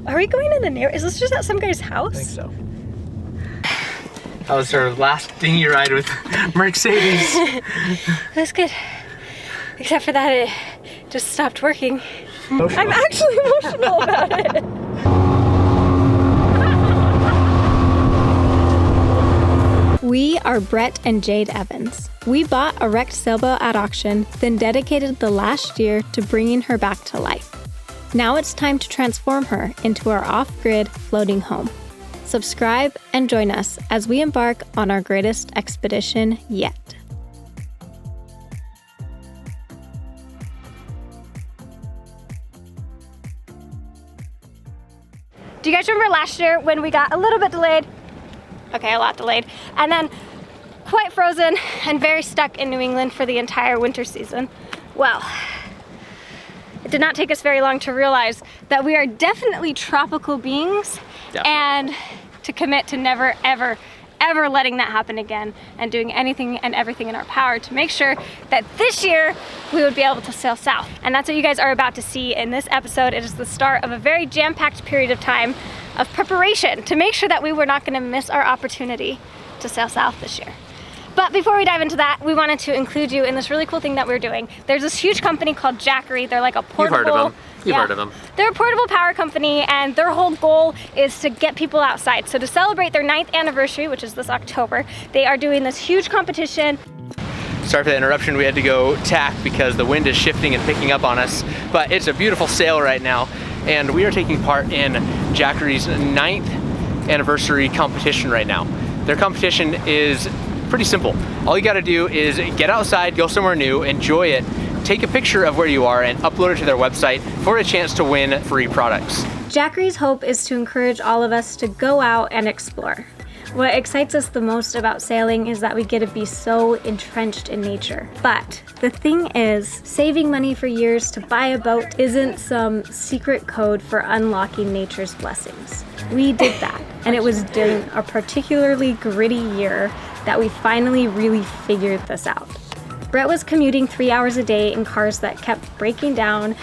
Are we going in the near? Is this just at some guy's house? I think so. That was our last dinghy ride with Mercedes. That was good. Except for that it just stopped working. Emotional. I'm actually emotional about it. We are Brett and Jade Evans. We bought a wrecked sailboat at auction, then dedicated the last year to bringing her back to life. Now it's time to transform her into our off-grid floating home. Subscribe and join us as we embark on our greatest expedition yet. Do you guys remember last year when we got a little bit delayed? Okay, a lot delayed. And then quite frozen and very stuck in New England for the entire winter season. Well, it did not take us very long to realize that we are definitely tropical beings. Definitely. And to commit to never, ever, ever letting that happen again and doing anything and everything in our power to make sure that this year we would be able to sail south. And that's what you guys are about to see in this episode. It is the start of a very jam-packed period of time of preparation to make sure that we were not going to miss our opportunity to sail south this year. But before we dive into that, we wanted to include you in this really cool thing that we're doing. There's this huge company called Jackery. They're like a portable... You've heard of them. You've heard of them. They're a portable power company, and their whole goal is to get people outside. So to celebrate their 9th anniversary, which is this October, they are doing this huge competition. Sorry for the interruption, we had to go tack because the wind is shifting and picking up on us. But it's a beautiful sail right now, and we are taking part in Jackery's 9th anniversary competition right now. Their competition is pretty simple. All you gotta do is get outside, go somewhere new, enjoy it, take a picture of where you are and upload it to their website for a chance to win free products. Jackery's hope is to encourage all of us to go out and explore. What excites us the most about sailing is that we get to be so entrenched in nature. But the thing is, saving money for years to buy a boat isn't some secret code for unlocking nature's blessings. We did that, and it was during a particularly gritty year that we finally really figured this out. Brett was commuting 3 hours a day in cars that kept breaking down.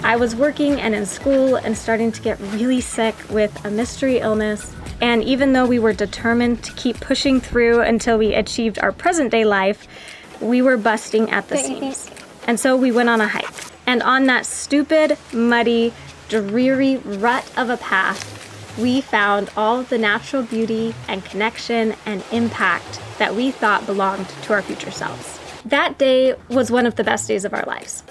I was working and in school and starting to get really sick with a mystery illness. And even though we were determined to keep pushing through until we achieved our present day life, we were busting at the seams. And so we went on a hike. And on that stupid, muddy, dreary rut of a path, we found all of the natural beauty and connection and impact that we thought belonged to our future selves. That day was one of the best days of our lives.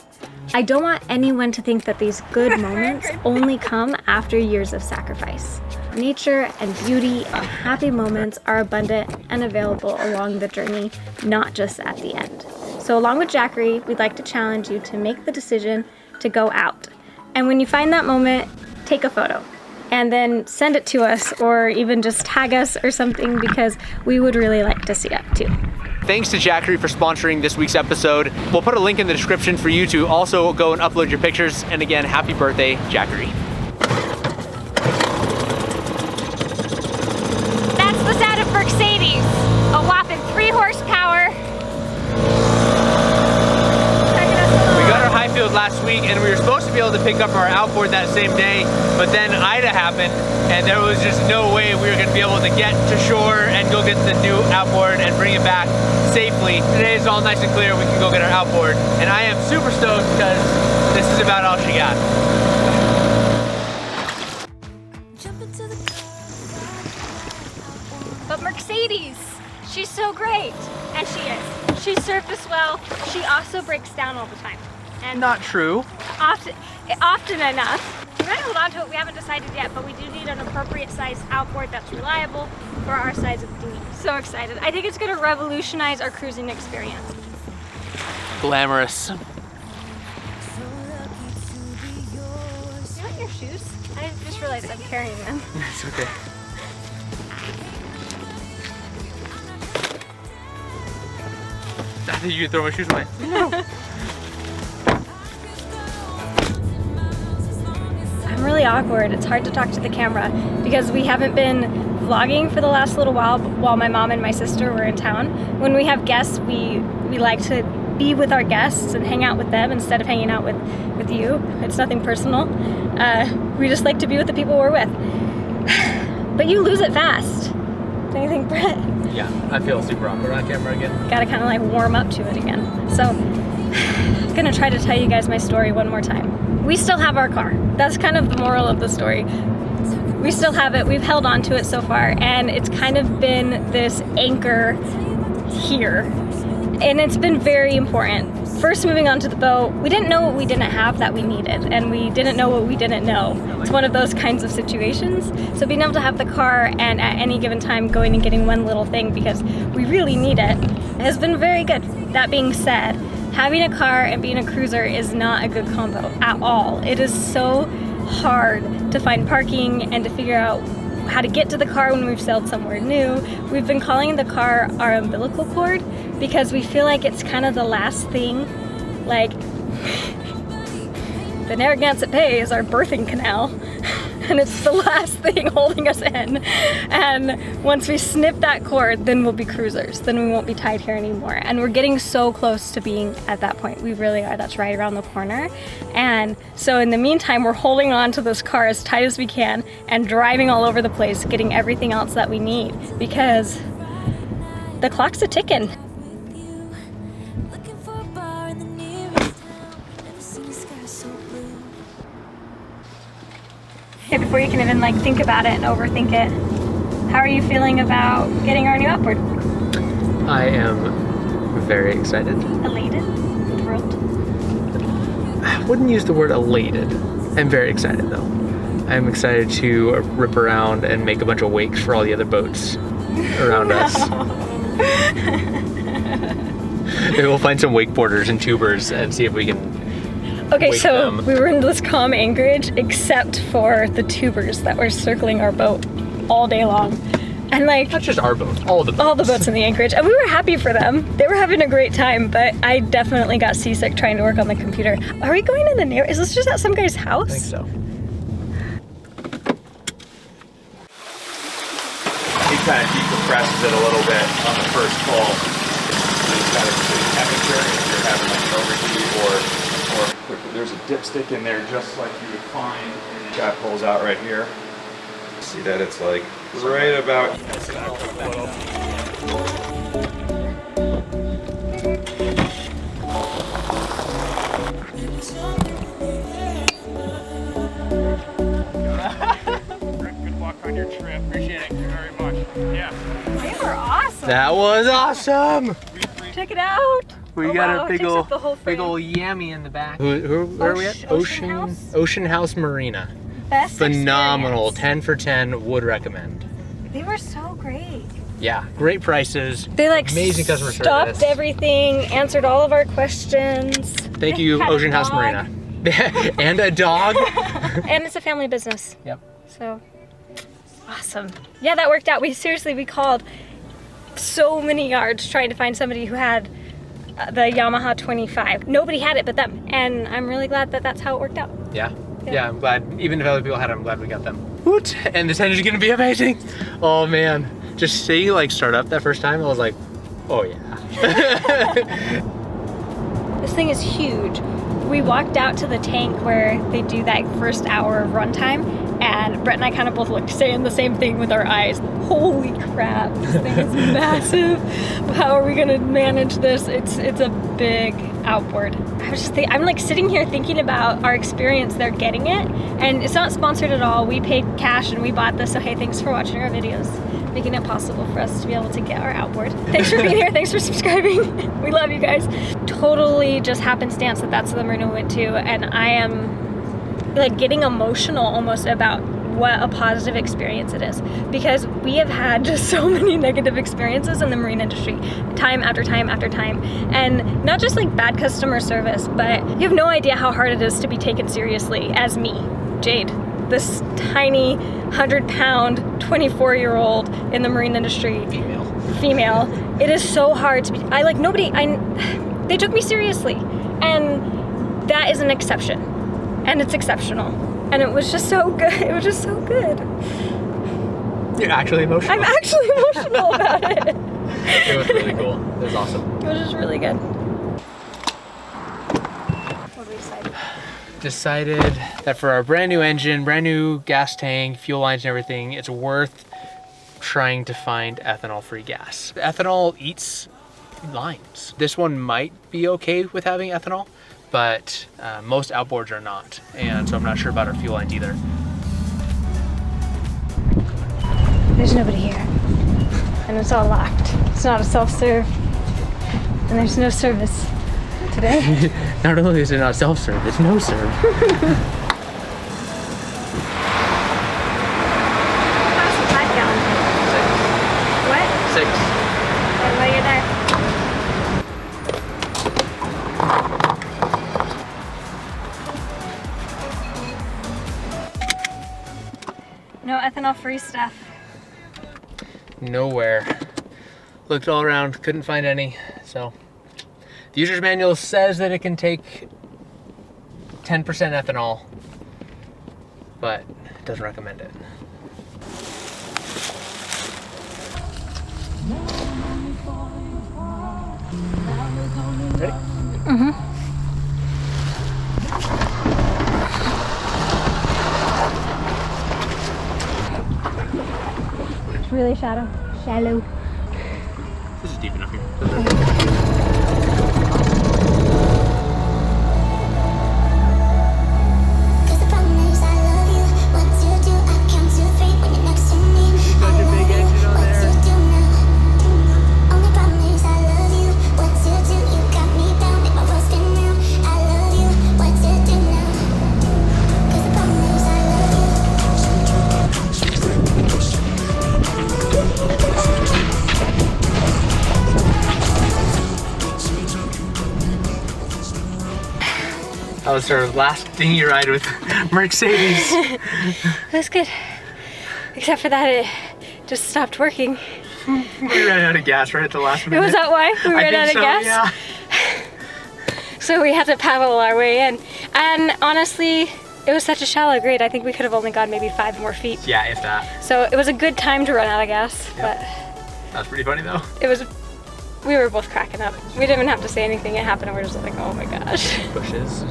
I don't want anyone to think that these good moments only come after years of sacrifice. Nature and beauty and happy moments are abundant and available along the journey, not just at the end. So along with Jackery, we'd like to challenge you to make the decision to go out. And when you find that moment, take a photo and then send it to us, or even just tag us or something, because we would really like to see it too. Thanks to Jackery for sponsoring this week's episode. We'll put a link in the description for you to also go and upload your pictures. And again, happy birthday, Jackery. That's the sound of Mercedes, a whopping 3 horsepower. We got our high field last week, and we were supposed to be able to pick up our outboard that same day, but then Ida happened, and there was just no way we were going to be able to get to shore and go get the new outboard and bring it back safely. Today is all nice and clear, we can go get our outboard, and I am super stoked because this is about all she got. But Mercedes, she's so great, and she is. She served us well. She also breaks down all the time. And Not true. often enough. We're gonna hold on to it, we haven't decided yet, but we do need an appropriate size outboard that's reliable for our size of dinghy. So excited. I think it's gonna revolutionize our cruising experience. Glamorous. You want your shoes? I just realized I'm carrying them. It's okay. I think you can throw my shoes away. No. I'm really awkward. It's hard to talk to the camera because we haven't been vlogging for the last little while my mom and my sister were in town. When we have guests, we like to be with our guests and hang out with them instead of hanging out with you. It's nothing personal. We just like to be with the people we're with. But you lose it fast. Don't you think, Brett? Yeah, I feel super awkward on camera again. Gotta kind of like warm up to it again. So, I'm gonna try to tell you guys my story one more time. We still have our car. That's kind of the moral of the story. We still have it. We've held on to it so far, and it's kind of been this anchor here. And it's been very important. First, moving on to the boat, we didn't know what we didn't have that we needed, and we didn't know what we didn't know. It's one of those kinds of situations. So being able to have the car and at any given time going and getting one little thing because we really need it has been very good. That being said, having a car and being a cruiser is not a good combo at all. It is so hard to find parking and to figure out how to get to the car when we've sailed somewhere new. We've been calling the car our umbilical cord because we feel like it's kind of the last thing, like the Narragansett Bay is our birthing canal and it's the last thing holding us in. And once we snip that cord, then we'll be cruisers. Then we won't be tied here anymore. And we're getting so close to being at that point. We really are. That's right around the corner. And so in the meantime, we're holding on to this car as tight as we can and driving all over the place, getting everything else that we need because the clock's a ticking. Okay, before you can even like think about it and overthink it, how are you feeling about getting our new outboard? I am very excited. Elated? Thrilled? I wouldn't use the word elated. I'm very excited though. I'm excited to rip around and make a bunch of wakes for all the other boats around us. Maybe we'll find some wakeboarders and tubers and see if we can Okay, wake so them. we were in this calm anchorage except for the tubers that were circling our boat all day long. And like, Not just our boat, all the boats. all the boats in the anchorage. And we were happy for them. They were having a great time, but I definitely got seasick trying to work on the computer. Are we going in the near? Is this just at some guy's house? I think so. He kind of decompresses it a little bit on the first pull. So you've got a good temperature if you're having like an overheat or quickly. There's a dipstick in there just like you would find. And the guy pulls out right here. See that it's like right about. Good luck on your trip. Appreciate it very much. Yeah. They were awesome. That was awesome! Check it out. We Oh, got wow, a it big takes up old, the whole frame. yammy in the back. Where are we at? Ocean House? Ocean House Marina. Best Phenomenal. experience. 10 for 10. Would recommend. They were so great. Yeah, great prices. They like amazing customer stopped service. everything, answered all of our questions. Thank you, Had a Ocean House dog. Marina. And a dog. And it's a family business. Yep. So awesome. Yeah, that worked out. We called so many yards trying to find somebody who had the Yamaha 25. Nobody had it but them. And I'm really glad that that's how it worked out. Yeah. Yeah, I'm glad. Even if other people had it, I'm glad we got them. Woot! And this engine's gonna be amazing. Oh man. Just seeing like start up that first time, I was like, oh yeah. This thing is huge. We walked out to the tank where they do that first hour of runtime, and Brett and I kind of both looked, saying the same thing with our eyes. Holy crap, this thing is massive. How are we gonna manage this? It's a big outboard. I'm like sitting here thinking about our experience there getting it, and it's not sponsored at all. We paid cash and we bought this, so hey, thanks for watching our videos, making it possible for us to be able to get our outboard. Thanks for being here, thanks for subscribing. We love you guys. Totally just happenstance that that's the marina we went to, and I am like getting emotional almost about what a positive experience it is, because we have had just so many negative experiences in the marine industry time after time after time, and not just like bad customer service, but you have no idea how hard it is to be taken seriously as me, Jade, this tiny 100-pound 24-year-old in the marine industry female. It is so hard to be, they took me seriously, and that is an exception, and it's exceptional. And it was just so good. It was just so good. You're actually emotional. I'm actually emotional about it. It was really cool. It was awesome. It was just really good. Decided that for our brand new engine, brand new gas tank, fuel lines and everything, it's worth trying to find ethanol-free gas. Ethanol eats lines. This one might be okay with having ethanol, but most outboards are not. And so I'm not sure about our fuel lines either. There's nobody here. And it's all locked. It's not a self-serve. And there's no service today. Not only is it not self-serve, it's no serve. How's the 5 gallon? 6. What? 6. Oh, while you're there. No ethanol-free stuff. Nowhere. Looked all around, couldn't find any. So the user's manual says that it can take 10% ethanol, but it doesn't recommend it. Ready? Mm-hmm. It's really shallow. This is deep enough here. That was our last dinghy ride with Mercedes. It was good. Except for that it just stopped working. We ran out of gas right at the last minute. Was that why? We ran out of gas? Yeah. So we had to paddle our way in. And honestly, it was such a shallow grade. I think we could have only gone maybe 5 more feet. Yeah, if that. So it was a good time to run out of gas. Yep. But that was pretty funny though. it was, we were both cracking up. We didn't even have to say anything. It happened and we're just like, oh my gosh. Bushes.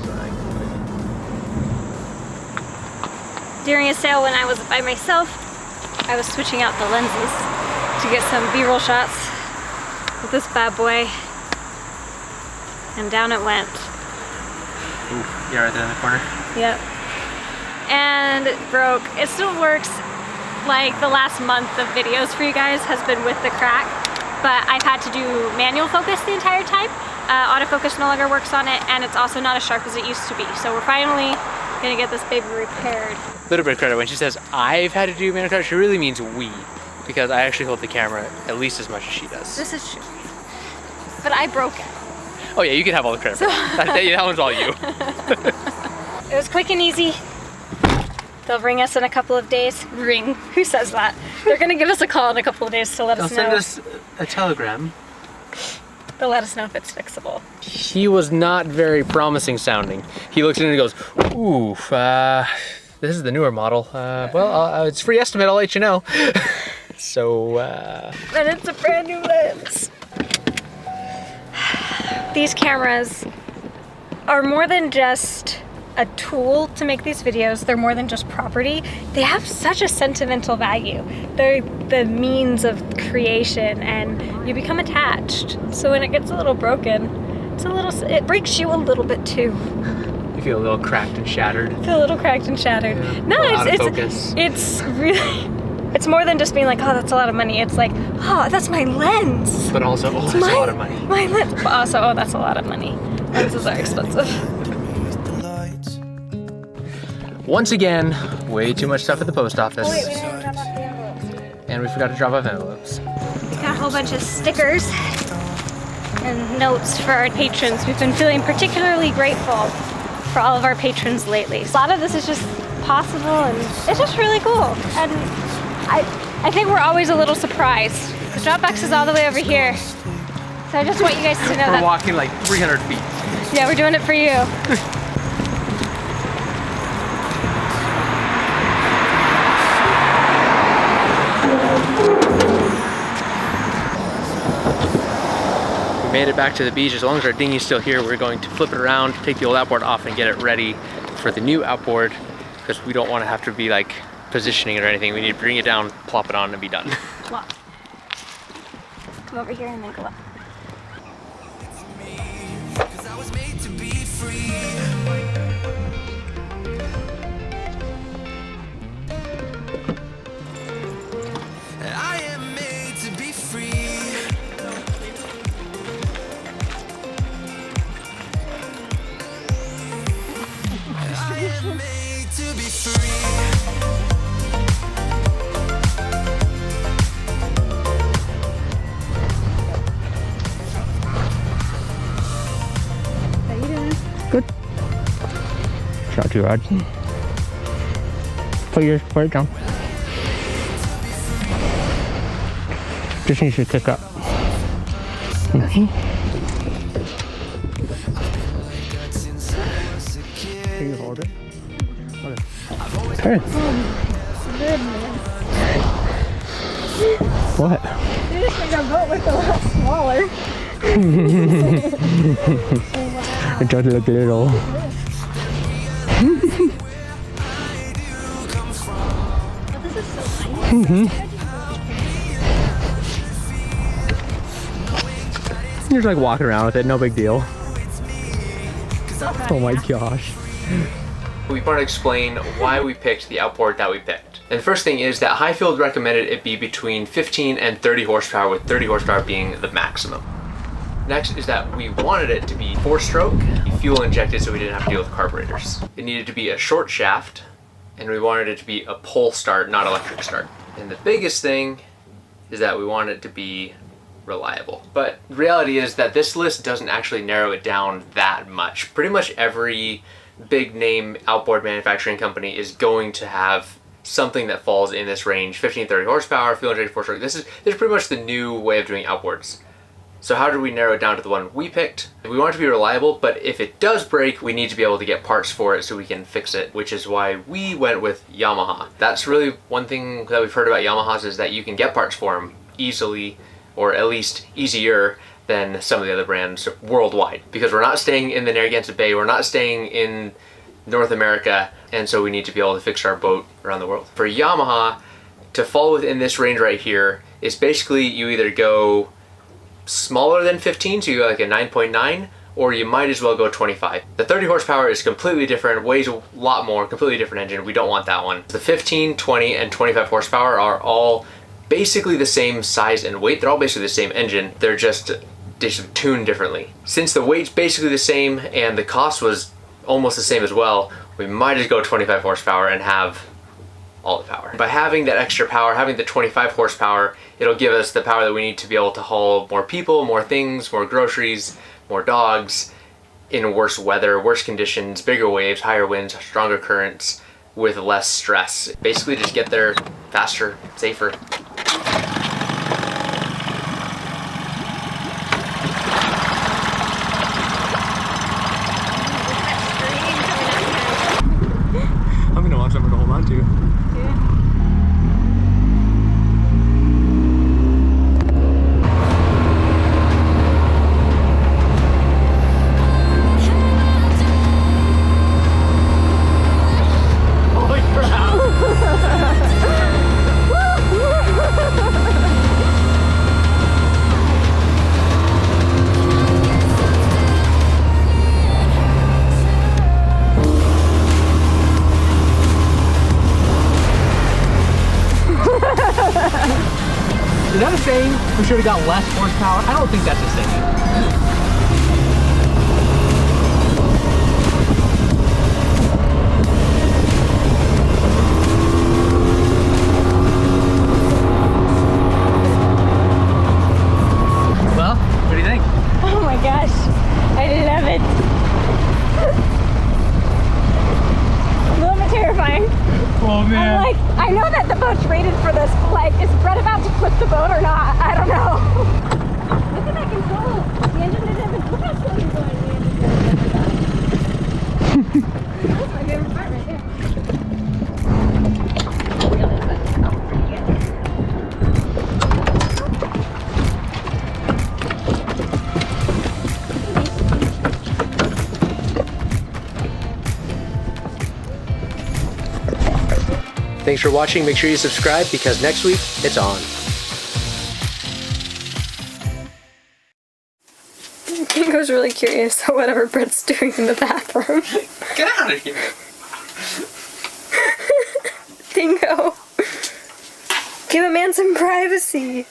During a sail when I was by myself, I was switching out the lenses to get some B-roll shots with this bad boy. And down it went. Ooh, yeah, right there in the corner. Yep. And it broke. It still works. Like the last month of videos for you guys has been with the crack, but I've had to do manual focus the entire time. Autofocus no longer works on it, and it's also not as sharp as it used to be. So we're finally gonna get this baby repaired. Little bit of credit when she says I've had to do manual credit, she really means we, because I actually hold the camera at least as much as she does. This is true. But I broke it. Oh yeah, you can have all the credit. For that one's all you. It was quick and easy. They'll ring us in a couple of days. Ring? Who says that? They're gonna give us a call in a couple of days to let us know. They'll send us a telegram. They'll let us know if it's fixable. He was not very promising sounding. He looks at it and goes, ooh, this is the newer model. Well, it's free estimate, I'll let you know. So, And it's a brand new lens. These cameras are more than just a tool to make these videos. They're more than just property. They have such a sentimental value. They're the means of creation and you become attached. So when it gets a little broken, it breaks you a little bit too. You feel a little cracked and shattered. I feel a little cracked and shattered. Yeah. No, Focus. it's really, it's more than just being like, oh, that's a lot of money. It's like, oh, that's my lens. But also, oh, that's a lot of money. My lens. But also, oh, that's a lot of money. Lenses are expensive. Once again, way too much stuff at the post office. Oh, wait, we didn't drop off the envelopes. And we forgot to drop off envelopes. Got a whole bunch of stickers and notes for our patrons. We've been feeling particularly grateful for all of our patrons lately. A lot of this is just possible and it's just really cool. And I think we're always a little surprised. The Dropbox is all the way over here. So I just want you guys to know We're that. walking like 300 feet. Yeah, we're doing it for you. Made it back to the beach. As long as our dinghy's still here, we're going to flip it around, take the old outboard off, and get it ready for the new outboard, because we don't want to have to be like positioning it or anything. We need to bring it down, plop it on, and be done. Walk. Come over here and then go up. Good. Shot too hard. Put it down. Just needs to kick up. Can you hold it? Okay. What? You just think our boat looked a lot smaller. It does look little. This is so nice. You're just like walking around with it, no big deal. Oh my gosh. We want to explain why we picked the outboard that we picked. And the first thing is that Highfield recommended it be between 15 and 30 horsepower, with 30 horsepower being the maximum. Next is that we wanted it to be 4-stroke, fuel injected so we didn't have to deal with carburetors. It needed to be a short shaft, and we wanted it to be a pole start, not electric start. And the biggest thing is that we want it to be reliable. But the reality is that this list doesn't actually narrow it down that much. Pretty much every big name outboard manufacturing company is going to have something that falls in this range: 15 to 30 horsepower, fuel injected 4-stroke. This is pretty much the new way of doing outboards. So how did we narrow it down to the one we picked? We want it to be reliable, but if it does break, we need to be able to get parts for it so we can fix it, which is why we went with Yamaha. That's really one thing that we've heard about Yamahas, is that you can get parts for them easily, or at least easier than some of the other brands worldwide. Because we're not staying in the Narragansett Bay, we're not staying in North America, and so we need to be able to fix our boat around the world. For Yamaha, to fall within this range right here is basically you either go smaller than 15, so you go like a 9.9, or you might as well go 25. The 30 horsepower is completely different, weighs a lot more, completely different engine. We don't want that one. The 15, 20, and 25 horsepower are all basically the same size and weight. They're all basically the same engine. They're just tuned differently. Since the weight's basically the same and the cost was almost the same as well, we might as go 25 horsepower and have all the power. By having that extra power, having the 25 horsepower, it'll give us the power that we need to be able to haul more people, more things, more groceries, more dogs, in worse weather, worse conditions, bigger waves, higher winds, stronger currents, with less stress. Basically just get there faster, safer. I'm gonna want somewhere to hold on to. Is that a saying? We should have got less horsepower? I don't think that's a saying. Well, what do you think? Oh my gosh, I love it. A little bit terrifying. Oh man. I'm like, I know that the boat's rated for this, but like, is Brett about to flip the boat or not? I don't know. Look at that control. The engine didn't even, look how slow he's going. The engine didn't even That's my favorite part right there. Really, but that was pretty good. Thanks for watching. Make sure you subscribe because next week it's on. Dingo's really curious about whatever Brett's doing in the bathroom. Get out of here. Dingo. Give a man some privacy.